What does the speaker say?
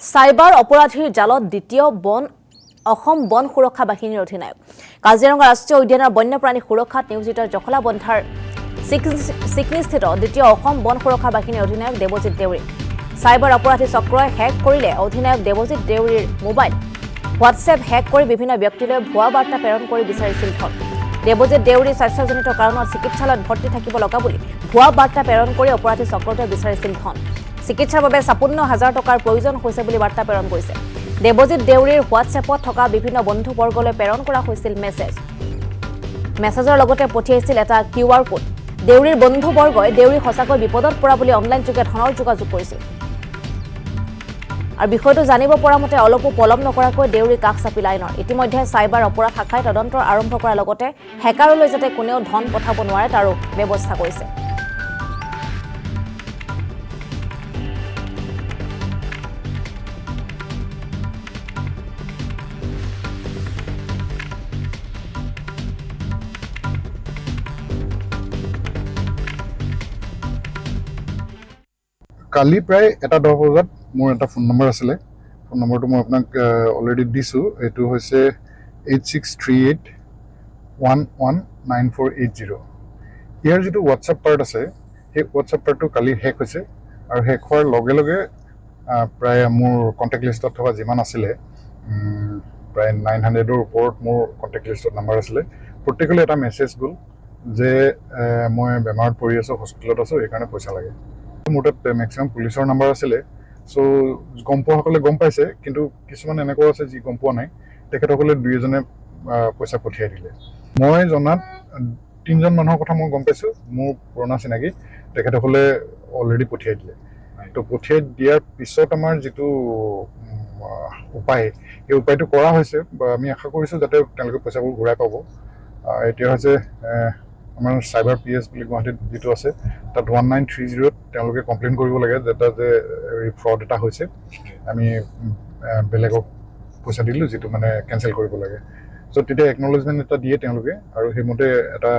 cyber অপৰাধীৰ জালত দ্বিতীয় অসম বন সুৰক্ষা বাহিনীৰ অধিনায়ক কাজিৰঙা ৰাষ্ট্ৰীয় উদ্যানৰ বন্যপ্ৰাণী সুৰক্ষাত নিয়োজিত জখলাবন্ধাৰ চিকনিস্থিত দ্বিতীয় অসম বন সুৰক্ষা বাহিনীৰ অধিনায়ক দেৱজিৎ দেউৰী সাইবাৰ অপৰাধী চক্ৰই হেক কৰিলে অধিনায়ক দেৱজিৎ দেউৰীৰ মোবাইল হোৱাটছএপ হেক কৰি বিভিন্ন ব্যক্তিলৈ ভুৱা বাৰ্তা প্ৰেৰণ কৰি বিচাৰিছিল ধন দেৱজিৎ দেউৰী স্বাস্থ্যজনিত কাৰণত চিকিৎসালয়ত ভৰ্তি থাকিব লগা বুলি ভুৱা বাৰ্তা প্ৰেৰণ কৰি অপৰাধী চক্ৰটোৱে বিচাৰিছিল ধন চিকিৎসাৰ বাবে ৫৬,০০০ টকাৰ প্ৰয়োজন হৈছে বুলি বাৰ্তা প্ৰেৰণ কৰিছে দেৱজিৎ দেউৰীৰ হোৱাটছএপত থকা বিভিন্ন বন্ধুবৰ্গলৈ প্ৰেৰণ কৰা হৈছিল মেছেজৰ লগতে পঠিয়াইছিল এটা QR কোড দেউৰীৰ বন্ধুবৰ্গই দেউৰী সঁচাকৈ বিপদত পৰা বুলি অনলাইন যোগে ধনৰ যোগাযোগ কৰিছিল আৰু বিষয়টো জানিব পৰা মতে অলপো পলম নকৰাকৈ দেউৰী কাষ চাপিল আইনৰ ইতিমধ্যে সাইবাৰ অপৰাধ শাখাই তদন্ত আৰম্ভ কৰাৰ লগতে হেকাৰলৈ যাতে কোনেও ধন পঠাব নোৱাৰে তাৰো ব্যৱস্থা কৰিছে কালি প্ৰায় ১:১০ বজাত মোৰ এটা ফোন নম্বৰ আছিলে ফোন নম্বৰটো মই আপোনাক অলৰেডি দিছোঁ এইটো হৈছে 8638119480 ইয়াৰ যিটো হোৱাটছআপ পাৰ্ট আছে সেই হোৱাটছআপ পাৰ্টটো কালি হেক হৈছে আৰু হেক হোৱাৰ লগে লগে প্ৰায় মোৰ কণ্টেক্ট লিষ্টত থকা যিমান আছিলে প্ৰায় 900ৰ ওপৰত মোৰ কণ্টেক্ট লিষ্টত নাম্বাৰ আছিলে প্ৰত্যেকলৈ এটা মেছেজ গ'ল যে মই বেমাৰত পৰি আছোঁ হস্পিটেলত আছোঁ সেইকাৰণে পইচা লাগে মোৰ তাত মেক্সিমাম পুলিচৰ নাম্বাৰ আছিলে চ' গম পোৱাসকলে গম পাইছে কিন্তু কিছুমান এনেকুৱা আছে যি গম পোৱা নাই তেখেতসকলে দুই এজনে পইচা পঠিয়াই দিলে মই জনাত 3জন মানুহৰ কথা মই গম পাইছোঁ মোৰ পুৰণা চিনাকি তেখেতসকলে অলৰেডি পঠিয়াই দিলে তো পঠিয়াই দিয়াৰ পিছত আমাৰ যিটো উপায় এই উপায়টো কৰা হৈছে বা আমি আশা কৰিছোঁ যাতে তেওঁলোকে পইচাবোৰ ঘূৰাই পাব এতিয়া হৈছে আমাৰ চাইবাৰ PS বুলি গুৱাহাটীত যিটো আছে তাত 1930 তেওঁলোকে কমপ্লেইন কৰিব লাগে যে ফ্ৰড এটা হৈছে আমি বেলেগক পইচা দিলোঁ যিটো মানে কেঞ্চেল কৰিব লাগে চ' তেতিয়া একনলেজমেণ্ট এটা দিয়ে তেওঁলোকে আৰু সেইমতে এটা